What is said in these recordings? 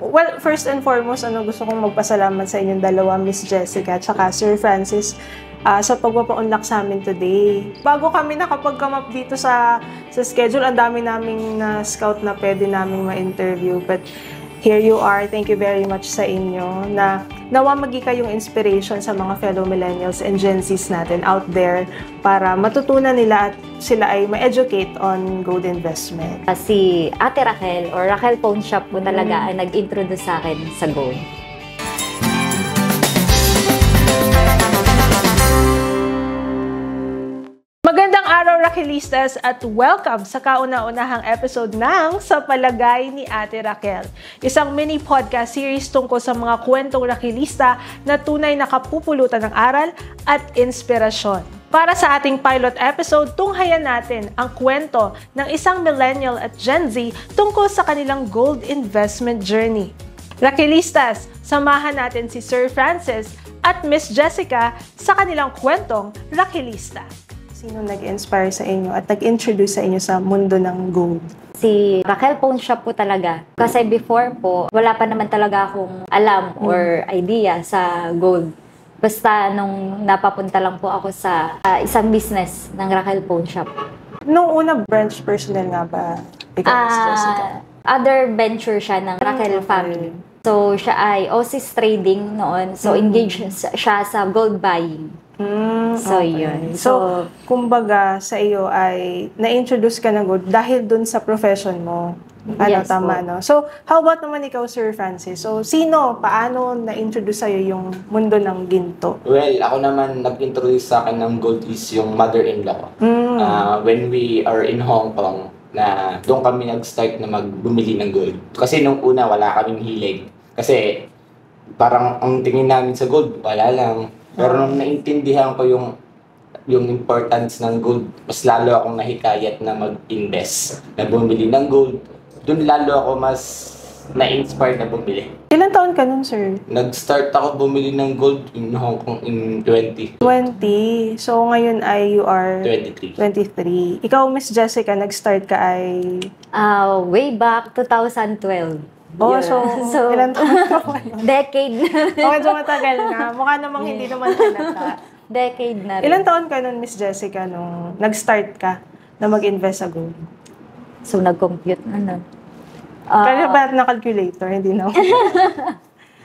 Well, first and foremost, gusto kong magpasalamat sa inyong dalawa, Miss Jessica at saka Sir Francis, sa pagpapaunlak sa amin today. Bago kami nakapag-come up dito sa schedule, ang dami naming na-scout na pwede naming ma-interview. But here you are. Thank you very much sa inyo na nawa maging kayong inspiration sa mga fellow millennials and Gen Zs natin out there para matutunan nila at sila ay ma-educate on gold investment. Si Ate Raquel or Raquel Pawn Shop po talaga ang nag-introduce sa akin sa gold. Magandang araw, Raquelistas, at welcome sa kauna-unahang episode ng Sa Palagay ni Ate Raquel. Isang mini podcast series tungkol sa mga kwentong Raquelista na tunay na kapupulutan ng aral at inspirasyon. Para sa ating pilot episode, tunghayan natin ang kwento ng isang millennial at Gen Z tungkol sa kanilang gold investment journey. Raquelistas, samahan natin si Sir Francis at Miss Jessica sa kanilang kwentong Raquelista. Sino nag-inspire sa inyo at nag-introduce sa inyo sa mundo ng gold? Si Raquel Pawn Shop po talaga. Kasi before po, wala pa naman talaga akong alam or idea sa gold. Basta nung napapunta lang po ako sa isang business ng Raquel Pawn Shop. Nung una, branch personnel nga ba? Ikaw, Miss Jessica? Other venture siya ng Raquel family. So, siya ay OSIS trading noon. So, engaged siya sa gold buying. So, yun. So, kumbaga, sa iyo ay na-introduce ka ng gold dahil dun sa profession mo. Yes, tama, po. no? So, how about naman ikaw, Sir Francis? So, paano na-introduce sa'yo yung mundo ng ginto? Well, ako naman nag-introduce sa akin ng gold is yung mother-in-law ko. When we are in Hong Kong, na doon kami nag-start na magbumili ng gold. Kasi nung una, wala kaming hilig. Kasi parang ang tingin namin sa gold, wala lang. Pero nung naintindihan ko yung importance ng gold, mas lalo akong nahikayat na mag-invest, na bumili ng gold. Doon lalo ako mas na-inspire na bumili. Ilan taon ka nun, sir? Nag-start ako bumili ng gold in Hong Kong in 20. 20. So, ngayon ay you are 23. 23. Ikaw, Miss Jessica, nag-start ka ay... Way back 2012. Oh, Yeah. so ilan taon ka pa? Decade na rin. Medyo matagal na. Mukha namang hindi naman halata. Decade na rin. Ilan taon ka nun, Miss Jessica, nung nag-start ka na mag-invest sa gold? So, nag-compute na. Kaya ba na calculator? Hindi na.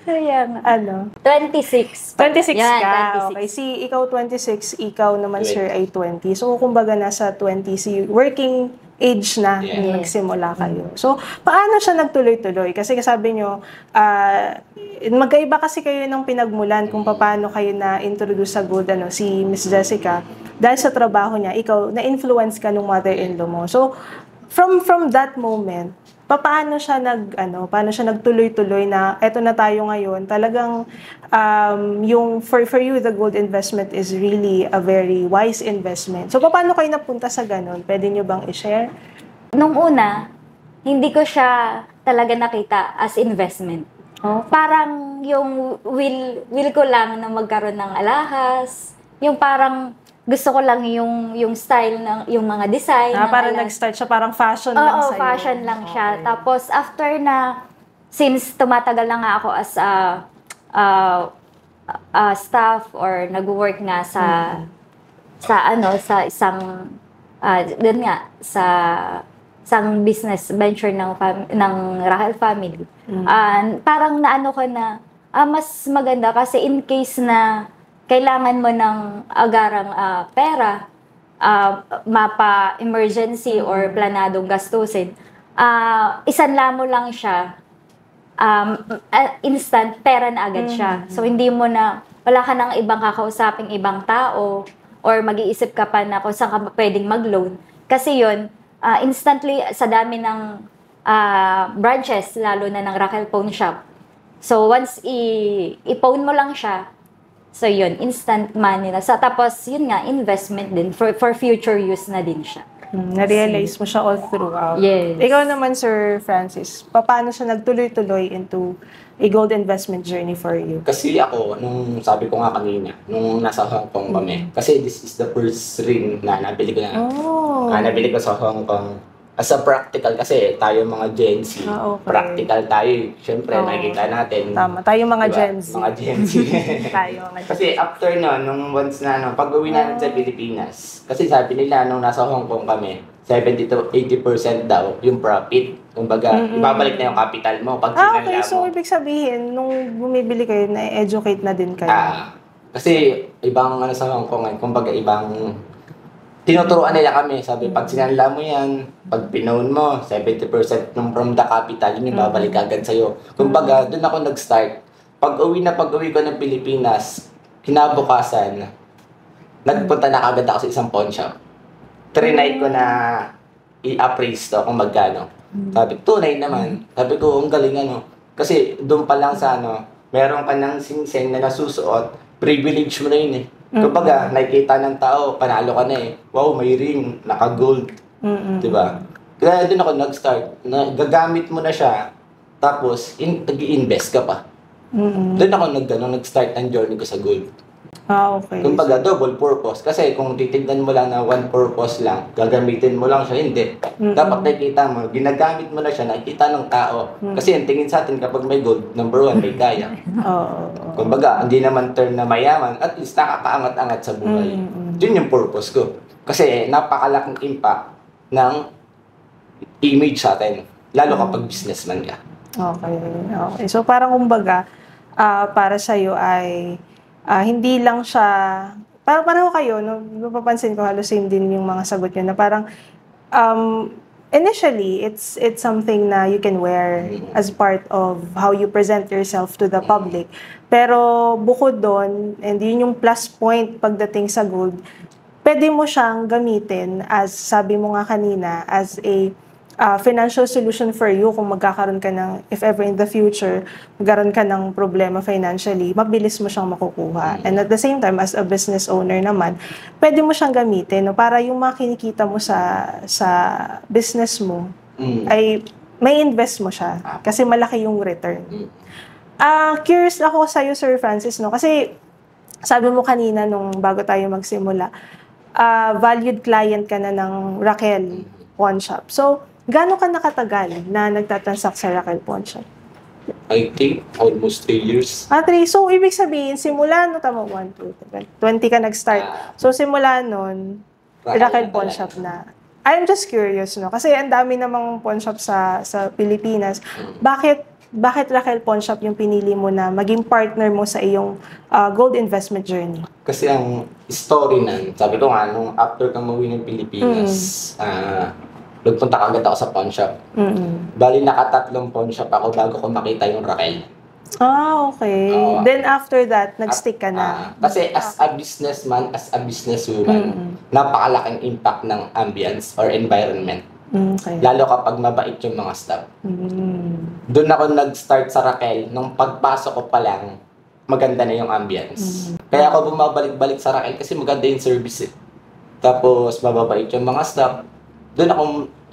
Kaya nga. 26. 26 Yan, ka. 26. Okay. Ikaw 26, ikaw naman, sir, ay 20. So, kumbaga nasa 20, working age na nung nagsimula kayo. So, paano siya nagtuloy-tuloy? Kasi sabi nyo, magkaiba kasi kayo ng pinagmulan kung paano kayo na-introduce sa gold, si Miss Jessica. Dahil sa trabaho niya, ikaw, na-influence ka ng mother-in-law mo. So, from that moment, paano siya nagtuloy-tuloy na eto na tayo ngayon, talagang yung for you the gold investment is really a very wise investment. So paano kayo napunta sa ganun? Pwede niyo bang i-share? Nung una, hindi ko siya talaga nakita as investment. Oh. Parang yung will ko lang na magkaroon ng alahas, yung parang gusto ko lang yung style ng yung mga design. Parang nag-start siya, parang fashion lang sa'yo. Oo, fashion lang siya. Tapos after na, since tumatagal na nga ako as staff or nag-work nga sa isang doon nga sa isang business venture ng Raquel family. Parang naano ko na mas maganda kasi in case na kailangan mo ng agarang pera, mapa-emergency or planadong gastusin, isanla mo lang siya, instant, pera na agad siya. So, wala ka nang ibang kakausaping ibang tao or mag-iisip ka pa na kung saan ka pwedeng mag-loan. Kasi yun, instantly, sa dami ng branches, lalo na ng Raquel Pawn Shop. So, once i-pawn mo lang siya, so yun, instant money na. So, tapos yun nga, investment din for future use na din siya. Na-realize mo siya all throughout. Yes. Ikaw naman, Sir Francis, paano siya nagtuloy-tuloy into a gold investment journey for you? Kasi ako, nung sabi ko nga kanina, nung nasa Hong Kong kami, kasi this is the first ring na nabili ko na. Oh. Nabili ko sa Hong Kong. as a practical, kasi tayo mga Gen Z, Okay. practical tayo. Siyempre, nakikita natin. Tama. Tayo mga diba? Gen Z. Mga Gen Z. Tayo mga Gen Z. Kasi after nung once na, pag-uwi natin sa Pilipinas, kasi sabi nila, nung nasa Hong Kong kami, 70 to 80% daw yung profit. Kumbaga, ibabalik na yung capital mo pag sinanla Okay. mo. So, ibig sabihin, nung bumibili kayo, na-educate na din kayo. Kasi ibang sa Hong Kong, kumbaga ibang tinuturuan nila kami. Sabi, pag sinanla mo yan, pag pinown mo, 70% nung from the capital, yun yung babalik agad sa'yo. Kumbaga, doon ako nag-start. Pag-uwi ko ng Pilipinas, kinabukasan, nagpunta na agad ako sa isang pawn shop. Trinay ko na i-appraise to kung magkano. Sabi, tunay naman. Sabi ko, ang galing Kasi doon pa lang sa meron ka ng singseng na nasusuot, privilege mo na yun Kumbaga, nakikita ng tao, panalo ka na Wow, may ring, naka-gold. Diba? Kaya doon ako nag-start. Gagamit mo na siya, tapos nag-i-invest ka pa. Doon ako nag-start ang journey ko sa gold. Okay. Kumbaga, double purpose. Kasi kung titignan mo lang na one purpose lang, gagamitin mo lang siya, hindi. Dapat nakikita mo, ginagamit mo na siya, nakikita ng tao. Kasi ang tingin sa atin kapag may gold, number one, may kaya. Kumbaga, hindi naman term na mayaman, at least nakakaangat-angat sa buhay. Yun yung purpose ko. Kasi napakalaking impact ng image sa atin. Lalo kapag businessman ka. Okay. So parang kumbaga, para sa'yo ay hindi lang siya, parang kayo, napapansin ko halos same din yung mga sagot nyo na parang initially, it's something na you can wear as part of how you present yourself to the public. Pero bukod doon, and yun yung plus point pagdating sa gold, pwede mo siyang gamitin as, sabi mo nga kanina, as a financial solution for you kung magkakaroon ka ng, if ever in the future, magkaroon ka ng problema financially, mabilis mo siyang makukuha. And at the same time, as a business owner naman, pwede mo siyang gamitin para yung mga kinikita mo sa business mo, ay may invest mo siya kasi malaki yung return. Curious ako sa'yo, Sir Francis, kasi sabi mo kanina nung bago tayo magsimula, valued client ka na ng Raquel Pawn Shop. So, gaano ka nakatagal na nagtatransact sa Raquel Pawn Shop? I think almost 3 years. 3. So, ibig sabihin, simula, 1, 2, 20 ka nag-start. So, simula nun, Raquel Pawn Shop na. I'm just curious, kasi ang dami namang pawn shop sa Pilipinas. Bakit Raquel Pawn Shop yung pinili mo na maging partner mo sa iyong gold investment journey? Kasi ang story nan, sabi ko nga, nung after kang mauwi ng Pilipinas, nagpunta agad ako sa pawn shop. Bali, nakatatlong pawn shop ako bago ko makita yung Raquel. Okay. Then after that, nag-stick ka na. Kasi as a businessman, as a businesswoman, napakalaking impact ng ambience or environment. Okay. Lalo kapag mabait yung mga staff. Doon ako nag-start sa Raquel, nung pagpasok ko pa lang, maganda na yung ambience. Kaya ako bumabalik-balik sa Raquel kasi maganda yung service Tapos, mababait yung mga staff.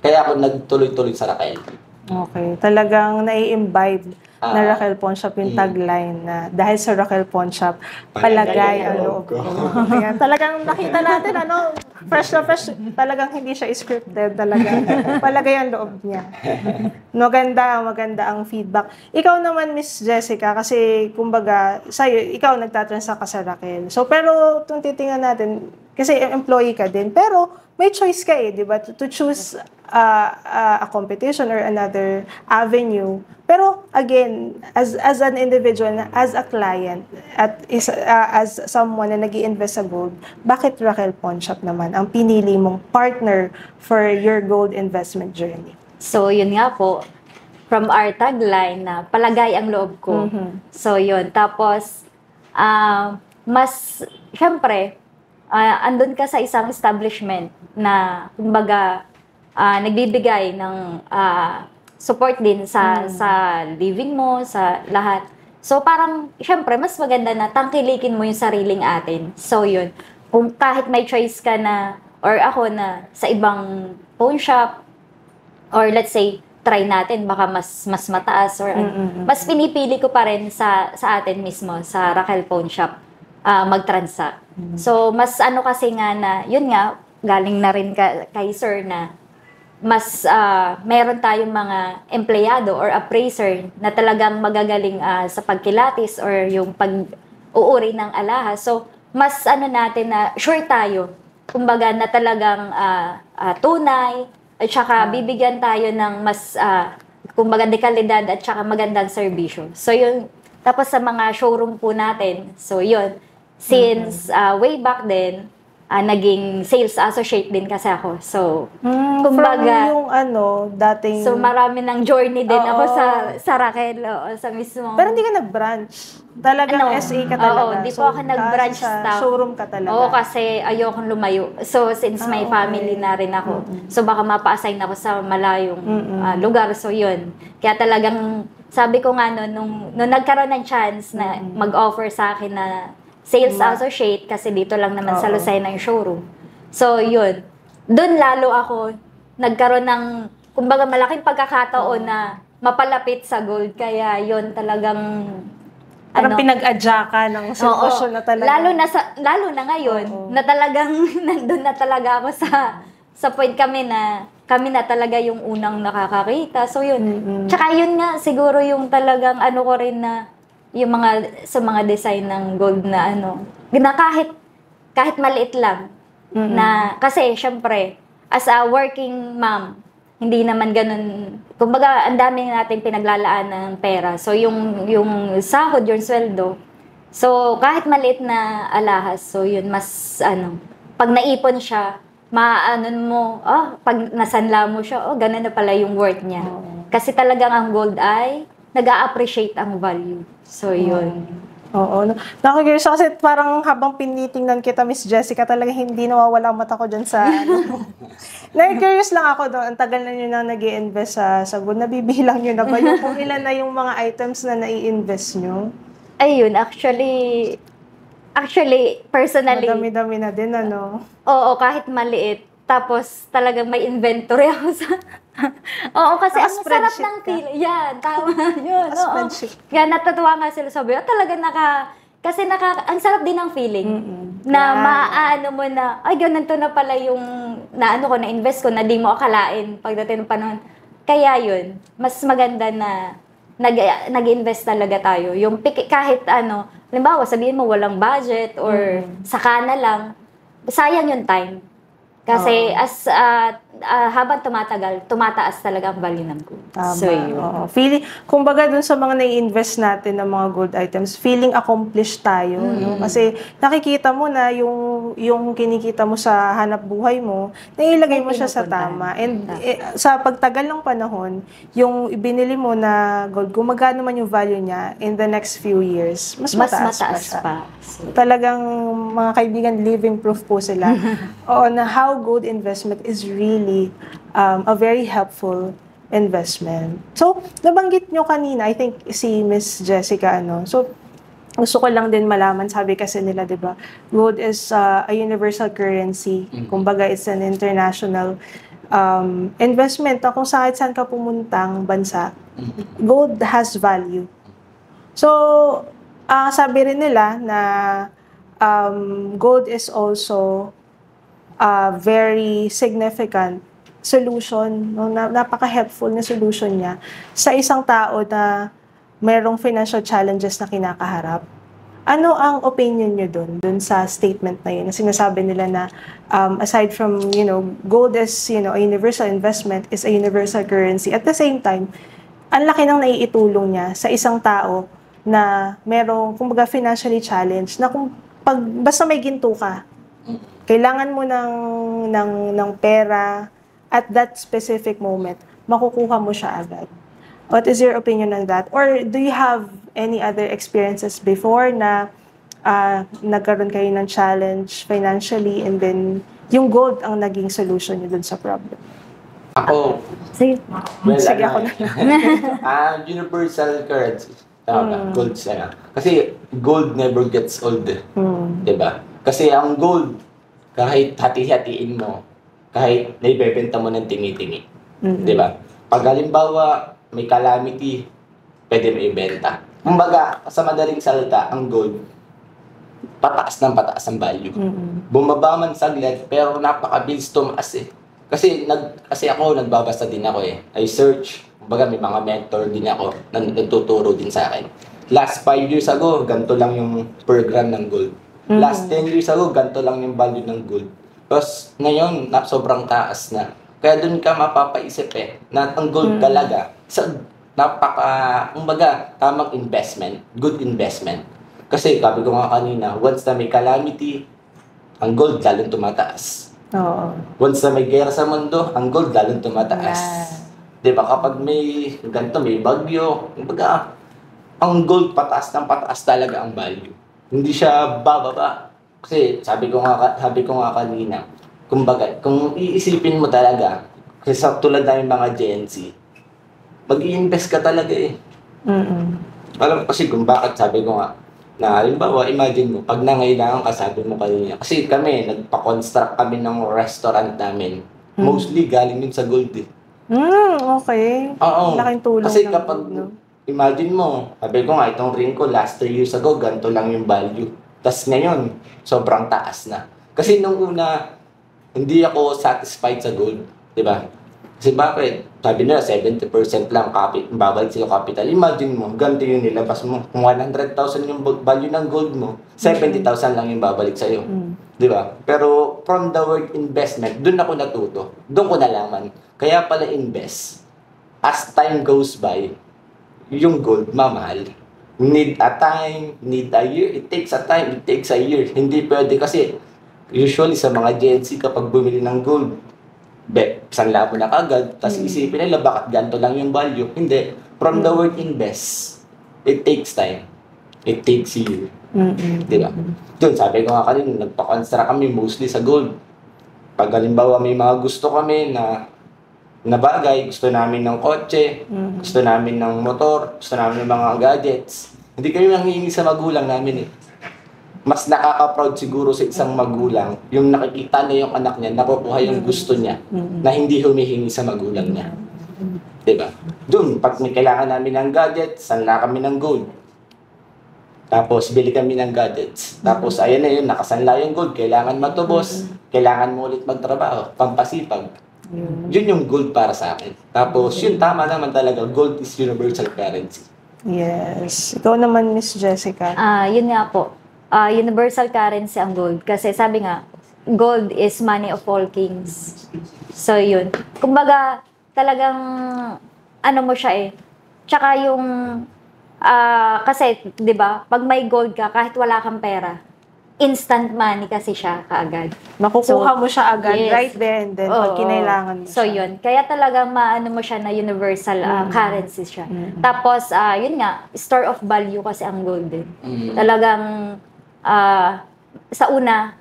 Kaya ako nagtuloy-tuloy sa Raquel. Okay. Talagang nai-imbibe na Raquel Pawn Shop yung tagline na dahil sa Raquel Pawn Shop, palagay ang loob ko. Talagang nakita natin, fresh na fresh. Talagang hindi siya scripted. Talagang palagay ang loob niya. Maganda ang feedback. Ikaw naman, Miss Jessica, kasi kumbaga, sa'yo, ikaw nagtatransact ka sa Raquel. So, pero kung titingnan natin, kasi employee ka din, pero may choice ka di ba? To choose a competition or another avenue. Pero again, as an individual, as a client, as someone na nag-i-invest sa gold, bakit Raquel Pawn Shop naman ang pinili mong partner for your gold investment journey? So, yun nga po, from our tagline na palagay ang loob ko. So, yun. Tapos, syempre, andun ka sa isang establishment na, kumbaga, nagbibigay ng support din sa living mo, sa lahat. So, parang, syempre, mas maganda na tangkilikin mo yung sariling atin. So, yun. Kung kahit may choice ka na, or ako na, sa ibang pawn shop, or let's say, try natin, baka mas mataas, or mas pinipili ko pa rin sa atin mismo, sa Raquel Pawn Shop, mag-transact. So, mas kasi nga na, yun nga, galing na rin kay Sir na, mas meron tayong mga empleyado or appraiser na talagang magagaling sa pagkilatis or yung pag-uuri ng alahas. So, mas natin na sure tayo, kumbaga na talagang tunay, at saka bibigyan tayo ng mas, kumbaga, dekalidad at saka magandang serbisyo. So, yun. Tapos sa mga showroom po natin, so yun, since way back then, naging sales associate din kasi ako. So, kumbaga, from yung dating... So, marami ng journey din ako sa Raquel, sa mismo. Pero hindi ka nag-branch. Talagang SA ka talaga. Oo, hindi po ako nag-branch sa staff. Showroom ka talaga. Oo, kasi ayokong lumayo. So, since may family na rin ako, so baka mapa-assign ako sa malayong lugar. So, yun. Kaya talagang, sabi ko nga nung nagkaroon ng chance na mag-offer sa akin na sales associate, kasi dito lang naman sa Lucena yung showroom. So, yun. Doon lalo ako nagkaroon ng, kumbaga, malaking pagkakataon na mapalapit sa gold. Kaya yun talagang, parang pinag-adya ka ng sitwasyon na talaga. Lalo na ngayon, na talagang nandun na talaga ako sa point kami na talaga yung unang nakakakita. So, yun. Tsaka yun nga, siguro yung talagang ko rin na yung sa mga design ng gold na na kahit maliit lang. Na, kasi, syempre, as a working mom, hindi naman ganun, kumbaga, ang dami natin pinaglalaan ng pera. So, yung sahod, yung sweldo, so, kahit maliit na alahas, so, yun, mas, pag naipon siya, mo, pag nasanla mo siya, ganun na pala yung worth niya. Kasi talagang ang gold ay nag-a-appreciate ang value. So, yun. Oo. Nakakagirus kasi parang habang pinitingnan kita, Miss Jessica, talaga hindi nawawala ang mata ko dyan sa Nag-curious lang ako doon. Ang tagal na nyo na nag-i-invest sa gold. Nabibilang nyo na ba yung kung ilan na yung mga items na nai-invest nyo? Ayun, actually, personally. Madami-dami na din, Oo, kahit maliit. Tapos talagang may inventory ako sa... Oo, kasi ang sarap ng feel. Yan, tama yun. Kaya natatuwa nga sila, sabi, talaga ang sarap din ng feeling. Na maaano mo na, ay, ganun na pala yung na-invest ko, na di mo akalain pagdating ng panahon. Kaya yun, mas maganda na nag-invest talaga tayo. Yung kahit halimbawa, sabihin mo walang budget or saka na lang, sayang yung time. Kasi habang tumataas talaga ang value ng gold. Tama. So, yun. Feeling, kumbaga dun sa mga nai-invest natin ng mga gold items, feeling accomplished tayo. No? Kasi nakikita mo na yung kinikita mo sa hanap buhay mo, nailagay mo siya sa tama. And sa pagtagal ng panahon, yung ibinili mo na gold, kung magkano man yung value niya in the next few years, mas mataas pa. So, talagang mga kaibigan, living proof po sila na how gold investment is really a very helpful investment. So, nabanggit nyo kanina, I think si Miss Jessica, so gusto ko lang din malaman, sabi kasi nila, di ba, gold is a universal currency. Kumbaga, it's an international investment. Kung saan ka pumuntang bansa, gold has value. So, sabi rin nila na gold is also a very significant solution, napaka-helpful na solution niya sa isang tao na merong financial challenges na kinakaharap. Ano ang opinion nyo dun sa statement na yun? Na sinasabi nila na aside from, gold is, a universal investment, is a universal currency. At the same time, ang laki ng naiitulong niya sa isang tao na merong, kumbaga, financially challenged, na basta may ginto ka, kailangan mo ng pera at that specific moment, makukuha mo siya agad. What is your opinion on that? Or do you have any other experiences before na nagkaroon kayo ng challenge financially and then yung gold ang naging solution niyo dun sa problem? Ako, sige, ako na. Universal currency. Gold sana. Kasi gold never gets old. Diba? Kasi ang gold, kahit hati-hatiin mo, kahit naibebenta mo ng tingi-tingi. Diba? Pag halimbawa, may calamity, pwede mo ibenta. Kumbaga, sa madaling salita, ang gold, pataas ng pataas ang value. Bumaba man saglit, pero napakabilis tumaas . Kasi ako, nagbabasa din ako eh. I search, kumbaga may mga mentor din ako na nagtuturo din sa akin. Last 5 years ago, ganito lang yung per gram ng gold. Last 10 years ago, ganito lang yung value ng gold. Tapos ngayon, sobrang taas na. Kaya dun ka mapapaisip eh, na ang gold talaga, kumbaga, tamang investment, good investment. Kasi sabi ko nga kanina, once na may calamity, ang gold lalong tumataas. Oo. Once na may gera sa mundo, ang gold lalong tumataas. Diba? Kapag may ganito, may bagyo, kumbaga, ang gold pataas ng pataas talaga ang value. Hindi siya bababa. Kasi sabi ko nga kanina, kumbaga, kung iisipin mo talaga, kasi tulad namin mga Gen Z, mag-i-invest ka talaga eh. Alam kasi kung bakit sabi ko nga, na halimbawa, imagine mo, pag nangailangan ka, sabi mo kanina, kasi kami, nagpa-construct kami ng restaurant namin. Mostly galing yun sa gold eh. Okay. Oo. Laking tulong Kasi ng kapag, gold, no? imagine mo, sabi ko nga, itong ring ko, last 3 years ago, ganito lang yung value. Tapos ngayon, sobrang taas na. Kasi nung una, hindi ako satisfied sa gold. Diba? Kasi bakit? Sabi nila, 70% lang babalik sila capital. Imagine mo, ganito yung nilabas mo. Kung 100,000 yung value ng gold mo, 70,000 lang yung babalik sa'yo. Diba? Pero from the word investment, dun ako natuto. Doon ko nalaman. Kaya pala invest. As time goes by, yung gold mamahal. Need a time, need a year. It takes a time, it takes a year. Hindi pwede kasi usually sa mga Gen Z kapag bumili ng gold, sanla mo na kagad, tapos isipin nila bakit ganito lang yung value. Hindi. From the word invest, it takes time. It takes year. Diba? Doon, sabi ko nga kanina, nagpa-construct kami mostly sa gold. Pag halimbawa may mga gusto kami na bagay, gusto namin ng kotse, gusto namin ng motor, gusto namin ng mga gadgets, hindi kami nanghihingi sa magulang namin eh. Mas nakaka-proud siguro sa isang magulang yung nakikita na yung anak niya, nakukuha yung gusto niya na hindi humihingi sa magulang niya. Diba? Doon, pag may kailangan namin ng gadgets, sanla kami ng gold. Tapos, bili kami ng gadgets. Tapos, ayan na yun, nakasanla yung gold. Kailangan matubos. Kailangan mo ulit magtrabaho. Pampasipag. Yun yung gold para sa akin. Tapos, yun, tama naman talaga. Gold is universal currency. Yes. Ikaw naman, Miss Jessica. Yun nga po. Universal currency ang gold. Kasi sabi nga, gold is money of all kings. So, yun. Kumbaga, talagang, ano mo siya eh. Tsaka yung, kasi, di ba, pag may gold ka, kahit wala kang pera, instant money kasi siya kaagad. Makukuha mo siya agad, yes. Right then, pag kinailangan mo so, siya. yun. Kaya talagang maano mo siya na universal currency siya. Tapos, yun nga, store of value kasi ang gold din. Talagang, sa una,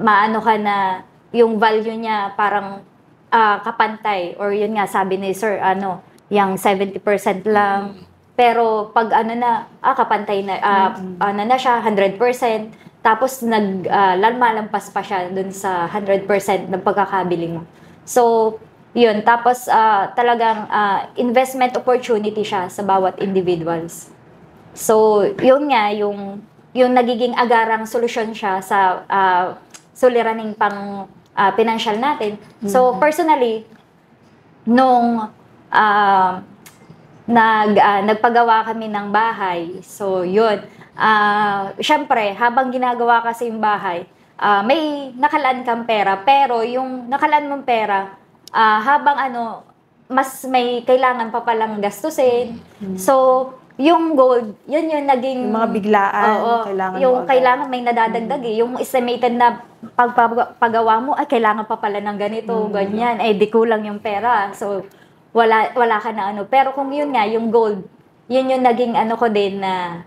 maano ka na yung value niya parang kapantay. Or yun nga, sabi ni Sir, yung 70% lang. Pero pag kapantay na, siya, 100%. Tapos malampas pa siya dun sa 100% ng pagkakabili mo. So, yun. Tapos talagang investment opportunity siya sa bawat individuals. So, yun nga, yung nagiging agarang solusyon siya sa suliraning pang financial natin. So, personally, nung nagpagawa kami ng bahay, so yun, syempre, habang ginagawa kasi yung bahay, may nakalaan kang pera, pero yung nakalaan mong pera, habang mas may kailangan pa palang gastusin. So, yung gold, yun yung naging... Yung mga biglaan, kailangan yung mo agad. kailangan may nadadagdag eh. Yung estimated na pagpagawa mo, kailangan pa pala ng ganito, ganyan. Di kulang yung pera. So, wala ka na Pero kung yun nga, yung gold, yun yung naging ko din na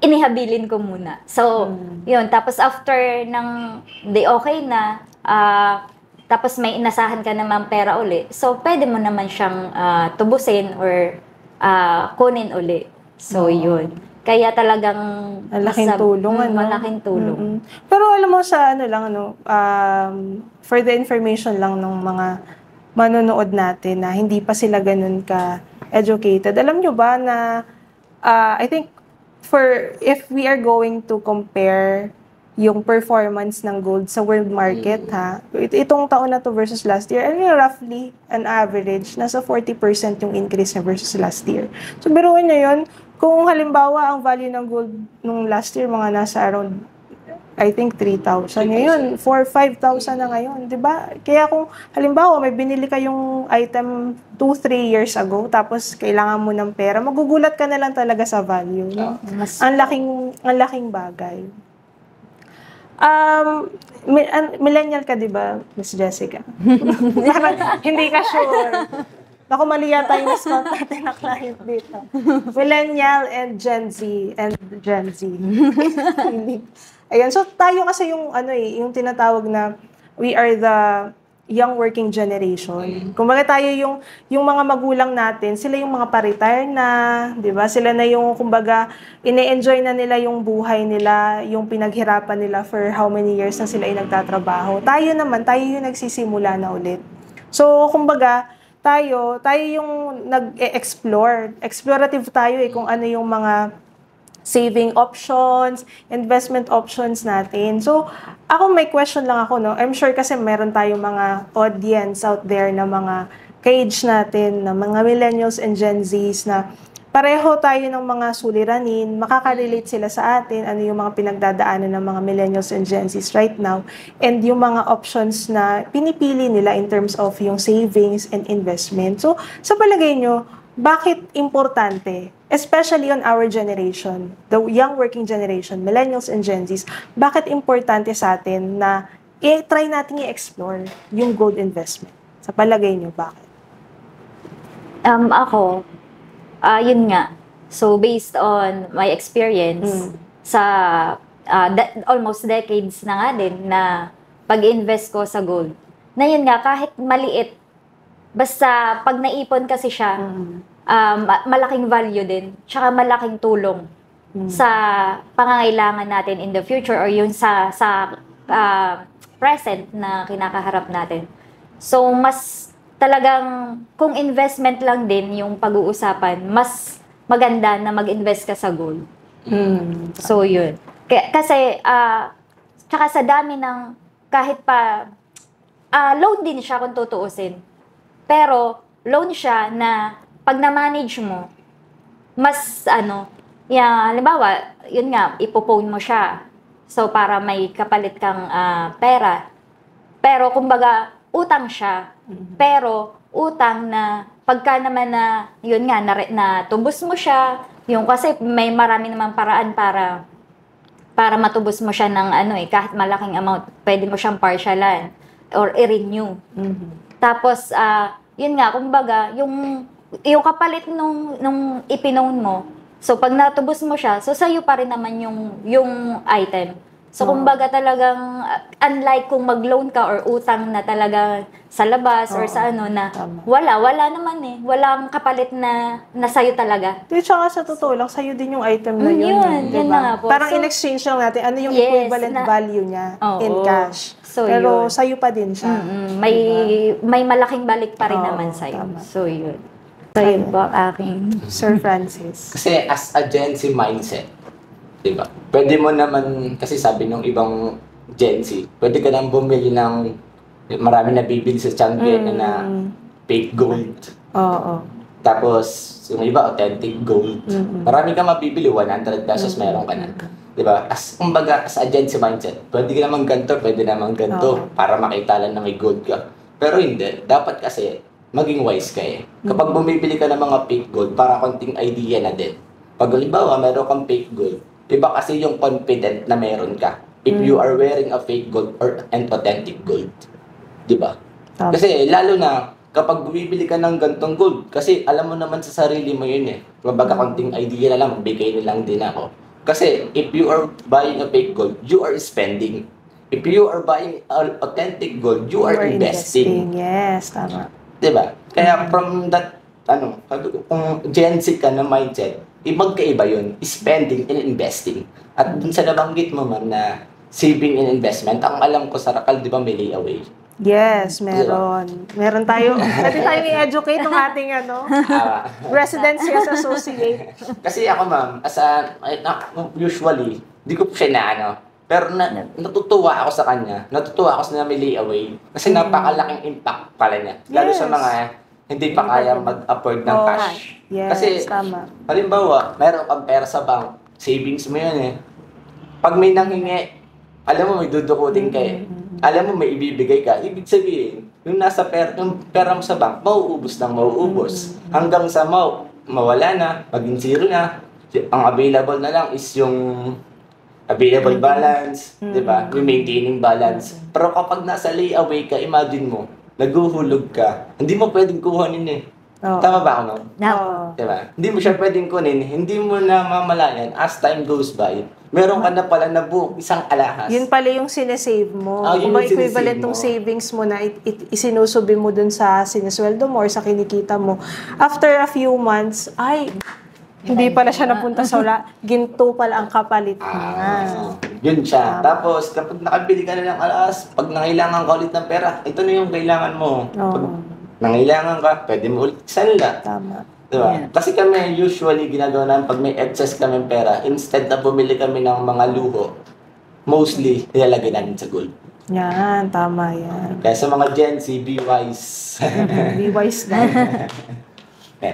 inihabilin ko muna. So, yun. Tapos after ng okay na, tapos may inasahan ka naman pera uli. So, pwede mo naman siyang tubusin or kunin uli. So, yun. Kaya talagang... Malaking tulong, Malaking tulong. Pero alam mo sa for the information lang ng mga manonood natin na hindi pa sila ganun ka-educated. Alam nyo ba na, I think, if we are going to compare yung performance ng gold sa world market, ha. Itong taon na to versus last year, roughly, an average, nasa 40% yung increase niya versus last year. So, biruin niyo yun, kung halimbawa, ang value ng gold nung last year, mga nasa around, I think, 3,000. Ngayon, 4,000-5,000 na ngayon, di ba? Kaya kung, halimbawa, may binili kayong item 2-3 years ago, tapos kailangan mo ng pera, magugulat ka na lang talaga sa value. No? Ang laking bagay. Millennial ka, di ba, Miss Jessica? Parang hindi ka sure. Naku, mali yata yung response natin na client dito. Millennial and Gen Z. Ayan, so tayo kasi yung tinatawag na we are the young working generation. Kumbaga tayo yung mga magulang natin, sila yung mga pa-retire na, 'di ba? Sila na yung kumbaga ine-enjoy na nila yung buhay nila, yung pinaghirapan nila for how many years na sila ay nagtatrabaho. Tayo naman, tayo yung nagsisimula na ulit. So, kumbaga, tayo yung nag-explore. Explorative tayo kung ano yung mga saving options, investment options natin. So, ako may question lang ako, no? I'm sure kasi meron tayong mga audience out there na mga ka-age natin, na mga millennials and Gen Zs na pareho tayo ng mga suliranin, makaka-relate sila sa atin, ano yung mga pinagdadaanan ng mga millennials and Gen Zs right now, and yung mga options na pinipili nila in terms of yung savings and investment. So, sa palagay nyo, bakit importante, especially on our generation, the young working generation, millennials and Gen Zs, bakit importante sa atin na try natin i-explore yung gold investment? Sa palagay nyo, bakit? Ako, yun nga. So, based on my experience, sa almost decades na nga din na pag-invest ko sa gold, na yun nga, kahit maliit, basta pag naipon kasi siya, malaking value din, tsaka malaking tulong sa pangangailangan natin in the future or yung sa present na kinakaharap natin. So, mas talagang, kung investment lang din yung pag-uusapan, mas maganda na mag-invest ka sa gold. So, yun. Kasi, tsaka sa dami ng, kahit pa, loan din siya kung tutuusin. Pero, loan siya na pag na-manage mo, mas halimbawa, yun nga, ipopone mo siya. So, para may kapalit kang pera. Pero, kumbaga, utang siya. Pero, utang na, pagka naman na, yun nga, na tubos mo siya, yung kasi may marami naman paraan para matubos mo siya ng kahit malaking amount, pwede mo siyang partialan or i-renew. Tapos, yun nga, kumbaga, yung kapalit nung ipinown mo, so pag natubos mo siya, so sa'yo pa rin naman yung item. So, kumbaga talagang, unlike kung mag-loan ka or utang na talaga sa labas or sa wala naman walang kapalit na sa'yo talaga. Tsaka sa totoo lang, sa'yo din yung item na yun. Yun na nga po. Parang in-exchange lang natin, ano yung equivalent value niya in cash. So, pero sa'yo pa din siya. May malaking balik pa rin naman sa'yo. Tama. So, yun. So, yun po aking Sir Francis. Kasi as a Gen Z mindset, diba? Pwede mo naman, kasi sabi nung ibang Gen Z, pwede ka nang bumili ng marami na bibili sa Changi na fake gold. Tapos, yung iba, authentic gold. Marami ka mabibili, 100 pesos meron ka na. Diba? Kumbaga, as a Gen Z mindset, pwede ka naman ganito, pwede naman ganito, para makita lang na may gold ka. Pero hindi, dapat kasi, maging wise ka Kapag bumibili ka ng mga fake gold, para konting idea na din. Pag halimbawa, meron kang fake gold, iba kasi yung confident na meron ka if you are wearing a fake gold and authentic gold. Diba? Kasi lalo na kapag bumibili ka ng gantong gold, kasi alam mo naman sa sarili mo yun Kumbaga konting idea na lang, magbigay na lang din ako. Kasi if you are buying a fake gold, you are spending. If you are buying authentic gold, you are investing. Yes, tama. Diba? Kaya from that, kung Gen Z ka na mindset, magkaiba yun, spending and investing. At dun sa nabanggit mo, ma'am, na saving and investment, ang alam ko sa Rakal, di ba may layaway? Yes, meron. Diba? Meron tayo. Pwede tayo i-educate ng ating Resident Sales Associate. Kasi ako, ma'am, usually, di ko siya Pero natutuwa ako sa kanya. Natutuwa ako sa may layaway. Kasi napakalaking impact pala niya. Lalo sa mga hindi pa kaya mag-afford ng cash. Yes, Kasi, tama. halimbawa, mayroon kang pera sa bank, savings mo yun eh. Pag may nanghingi, alam mo may dudukutin ka eh. Alam mo may ibibigay ka. Ibig sabihin, yung yung pera mo sa bank, mauubos ng mauubos. Hanggang sa mawala na, maging zero na. Ang available na lang is yung available balance, di ba? Yung maintaining balance. Pero kapag nasa layaway ka, imagine mo, naguhulog ka, hindi mo pwedeng kuhanin eh. Tama ba ako, no? Di ba? Hindi mo siya pwedeng kunin, hindi mo na mamalayan as time goes by. Meron ka na pala na book, isang alahas. Yun pala yung sinesave mo. Yun Kung yung equivalent sinesave ng mo. savings mo na isinusubi mo dun sa sinesweldo mo or sa kinikita mo. After a few months, hindi pala siya napunta sa wala. Ginto pala ang kapalit niya. Yun siya. Tapos, kapag nakabili ka na ng alas, pag nangailangan ka ulit ng pera, ito na yung kailangan mo. Pag nangailangan ka, pwede mo ulit sanla. Tama. Diba? Kasi kami usually ginagawa namin pag may excess kami pera, instead na bumili kami ng mga luho, mostly nilalagay namin sa gold. Yan, tama yan. Kaya sa mga Gen Z, be wise. Be wise na.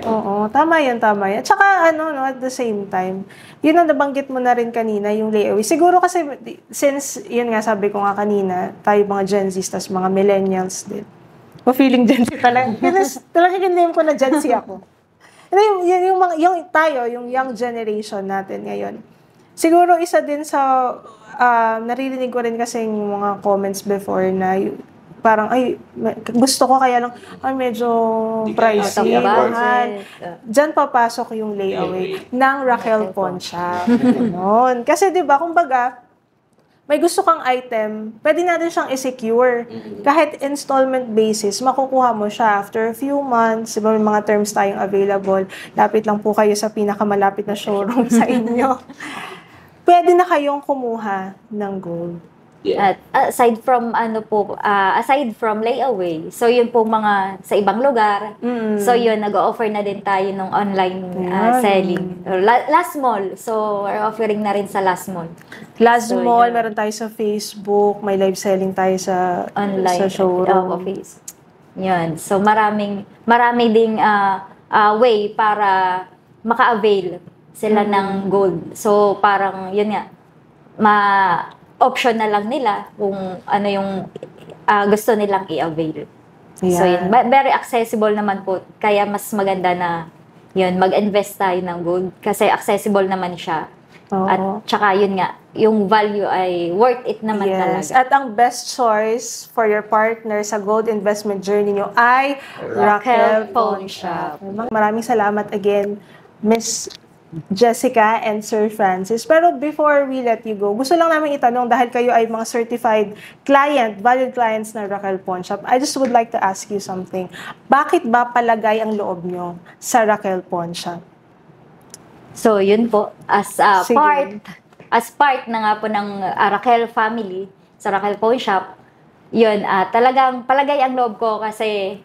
Oo, tama yan. Tsaka at the same time, yun ang nabanggit mo na rin kanina, yung layaway. Siguro kasi, since, yun nga sabi ko nga kanina, tayo mga Gen Z, tas mga millennials din. O feeling Gen Z talaga. Talaga kinlame ko na Gen Z ako. Yung young generation natin ngayon. Siguro isa din sa, naririnig ko rin kasi yung mga comments before na parang, gusto ko kaya lang, medyo pricey. Mahal. Diyan papasok yung layaway ng Raquel Pawn Shop. Kasi diba, kumbaga, may gusto kang item, pwede natin siyang i-secure. Kahit installment basis, makukuha mo siya after a few months. Diba, may mga terms tayong available. Lapit lang po kayo sa pinakamalapit na showroom sa inyo. Pwede na kayong kumuha ng gold. At aside from layaway, so yun po mga sa ibang lugar. So yun, nag-offer na din tayo ng online selling. Last mall. So we're offering na rin sa last mall. Last mall, meron tayo sa Facebook, may live selling tayo sa online sa showroom. Office. Yun. So marami ding way para maka-avail sila ng gold. So parang yun nga, option na lang nila kung ano yung gusto nilang i-avail. Yeah. So yun, very accessible naman po. Kaya mas maganda na yun, mag-invest tayo ng gold kasi accessible naman siya. At tsaka yun nga, yung value ay worth it naman talaga. At ang best choice for your partner sa gold investment journey nyo ay Raquel Pawn Shop. Maraming salamat again, Miss Jessica and Sir Francis. Pero before we let you go, gusto lang namin itanong dahil kayo ay mga certified client, valued clients ng Raquel Pawn Shop. I just would like to ask you something. Bakit ba palagay ang loob nyo sa Raquel Pawn Shop? So, yun po. As part na nga po ng Raquel family sa Raquel Pawn Shop, yun, talagang palagay ang loob ko kasi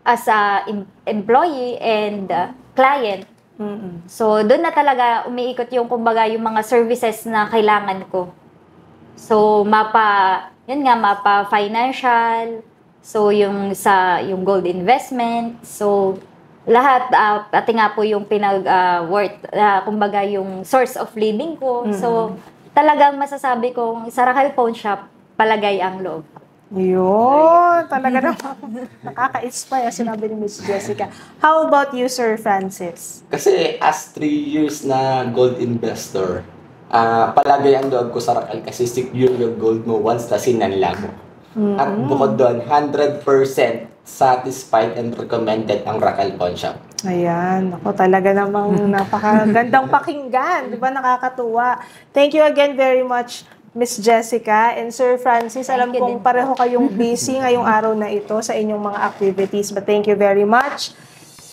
as a employee and client, so, doon na talaga umiikot yung kumbaga yung mga services na kailangan ko. So, mapa financial, so yung gold investment, so lahat pati nga po yung worth kumbaga yung source of living ko. So, talagang masasabi kong sa Raquel Pawn Shop palagay ang loob. Yun, talaga naman. Nakaka-inspire, sinabi ni Miss Jessica. How about you, Sir Francis? Kasi as 3 years na gold investor, palagay ang loob ko sa Raquel kasi secure yung gold mo once na sinanla mo. At bukod doon, 100% satisfied and recommended ang Raquel Pawn Shop. Ayan, ako talaga namang napakagandang pakinggan. Di ba, nakakatuwa. Thank you again very much, Miss Jessica and Sir Francis. Alam kong pareho kayong busy ngayong araw na ito sa inyong mga activities. But thank you very much.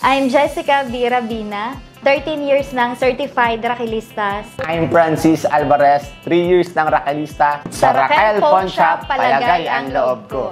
I'm Jessica Birabina, 13 years ng Certified Raquelista. I'm Francis Alvarez, 3 years ng Raquelista. Sa Raquel Pawn Shop, palagay ang loob ko.